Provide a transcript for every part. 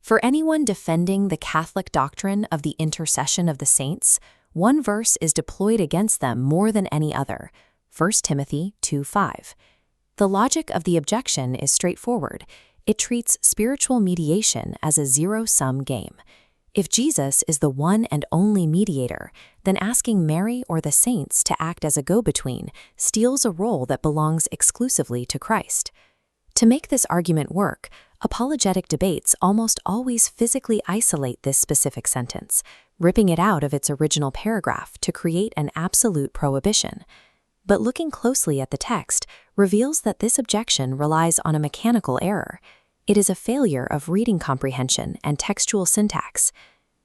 For anyone defending the Catholic doctrine of the intercession of the saints, one verse is deployed against them more than any other, 1 Timothy 2:5. The logic of the objection is straightforward. It treats spiritual mediation as a zero-sum game. If Jesus is the one and only mediator, then asking Mary or the saints to act as a go-between steals a role that belongs exclusively to Christ. To make this argument work, apologetic debates almost always physically isolate this specific sentence, ripping it out of its original paragraph to create an absolute prohibition. But looking closely at the text reveals that this objection relies on a mechanical error. It is a failure of reading comprehension and textual syntax.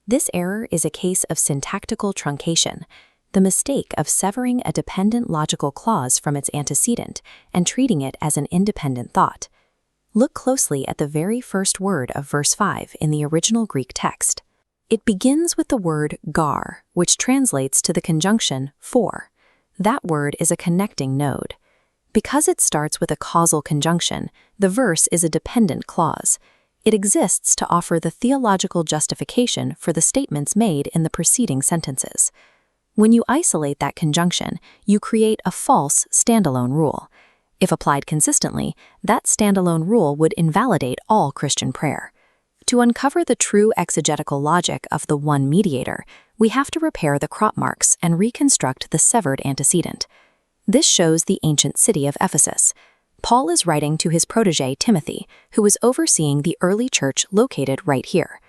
This error is a case of syntactical truncation, the mistake of severing a dependent logical clause from its antecedent and treating it as an independent thought. Look closely at the very first word of verse 5 in the original Greek text. It begins with the word gar, which translates to the conjunction for. That word is a connecting node. Because it starts with a causal conjunction, the verse is a dependent clause. It exists to offer the theological justification for the statements made in the preceding sentences. When you isolate that conjunction, you create a false standalone rule. If applied consistently, that standalone rule would invalidate all Christian prayer. To uncover the true exegetical logic of the one mediator, we have to repair the crop marks and reconstruct the severed antecedent. This shows the ancient city of Ephesus. Paul is writing to his protege Timothy, who was overseeing the early church located right here.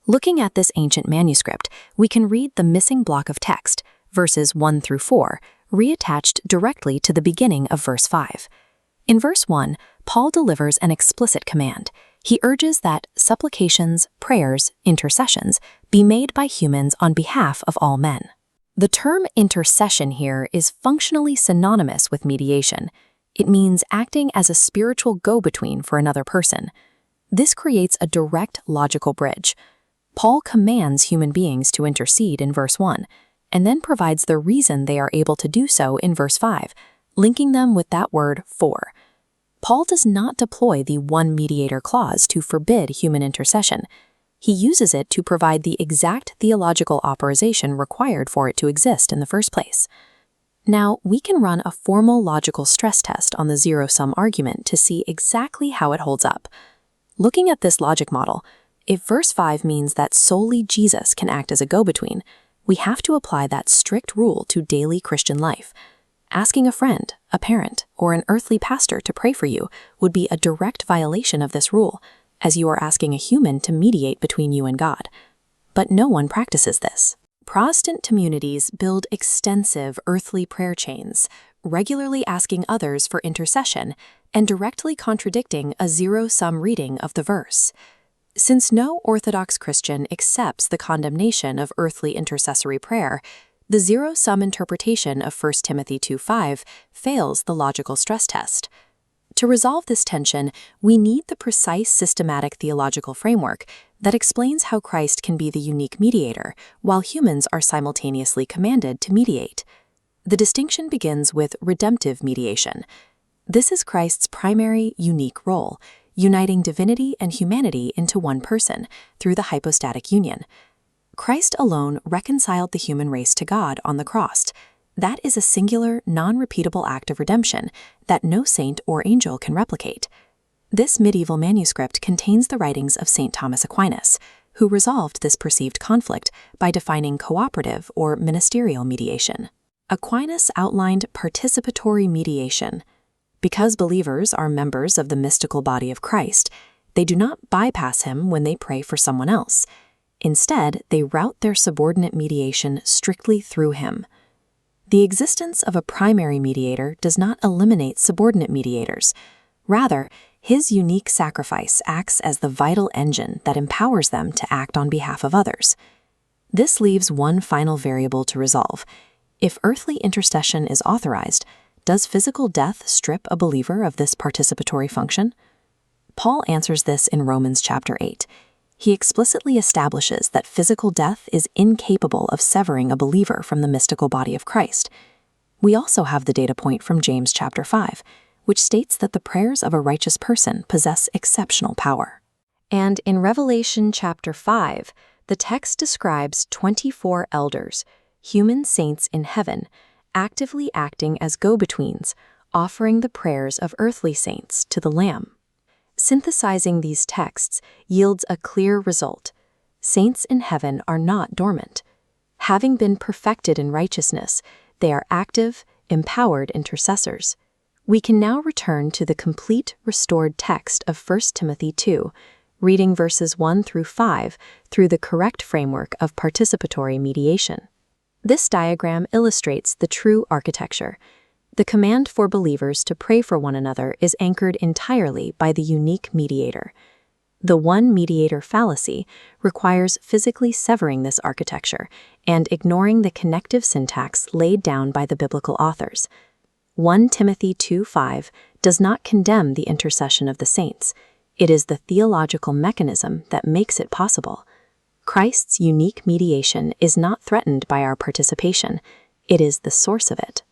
Looking at this ancient manuscript, we can read the missing block of text, verses 1 through 4, reattached directly to the beginning of verse 5. In verse 1, Paul delivers an explicit command. He urges that supplications, prayers, intercessions be made by humans on behalf of all men. The term intercession here is functionally synonymous with mediation. It means acting as a spiritual go-between for another person. This creates a direct logical bridge. Paul commands human beings to intercede in verse 1, and then provides the reason they are able to do so in verse 5, linking them with that word for. Paul does not deploy the one mediator clause to forbid human intercession. He uses it to provide the exact theological authorization required for it to exist in the first place. Now, we can run a formal logical stress test on the zero-sum argument to see exactly how it holds up. Looking at this logic model, if verse 5 means that solely Jesus can act as a go-between, we have to apply that strict rule to daily Christian life. Asking a friend, a parent, or an earthly pastor to pray for you would be a direct violation of this rule, as you are asking a human to mediate between you and God. But no one practices this. Protestant communities build extensive earthly prayer chains, regularly asking others for intercession and directly contradicting a zero-sum reading of the verse. Since no Orthodox Christian accepts the condemnation of earthly intercessory prayer, the zero-sum interpretation of 1 Timothy 2:5 fails the logical stress test. To resolve this tension, we need the precise systematic theological framework that explains how Christ can be the unique mediator, while humans are simultaneously commanded to mediate. The distinction begins with redemptive mediation. This is Christ's primary, unique role, uniting divinity and humanity into one person through the hypostatic union. Christ alone reconciled the human race to God on the cross. That is a singular, non-repeatable act of redemption that no saint or angel can replicate. This medieval manuscript contains the writings of St. Thomas Aquinas, who resolved this perceived conflict by defining cooperative or ministerial mediation. Aquinas outlined participatory mediation. Because believers are members of the mystical body of Christ, they do not bypass him when they pray for someone else. Instead, they route their subordinate mediation strictly through him. The existence of a primary mediator does not eliminate subordinate mediators. Rather, his unique sacrifice acts as the vital engine that empowers them to act on behalf of others. This leaves one final variable to resolve. If earthly intercession is authorized, does physical death strip a believer of this participatory function? Paul answers this in Romans chapter 8. He explicitly establishes that physical death is incapable of severing a believer from the mystical body of Christ. We also have the data point from James chapter 5, which states that the prayers of a righteous person possess exceptional power. And in Revelation chapter 5, the text describes 24 elders, human saints in heaven, actively acting as go-betweens, offering the prayers of earthly saints to the Lamb. Synthesizing these texts yields a clear result. Saints in heaven are not dormant. Having been perfected in righteousness, they are active, empowered intercessors. We can now return to the complete, restored text of 1 Timothy 2, reading verses 1 through 5 through the correct framework of participatory mediation. This diagram illustrates the true architecture. The command for believers to pray for one another is anchored entirely by the unique mediator. The one mediator fallacy requires physically severing this architecture and ignoring the connective syntax laid down by the biblical authors. 1 Timothy 2:5 does not condemn the intercession of the saints. It is the theological mechanism that makes it possible. Christ's unique mediation is not threatened by our participation. It is the source of it.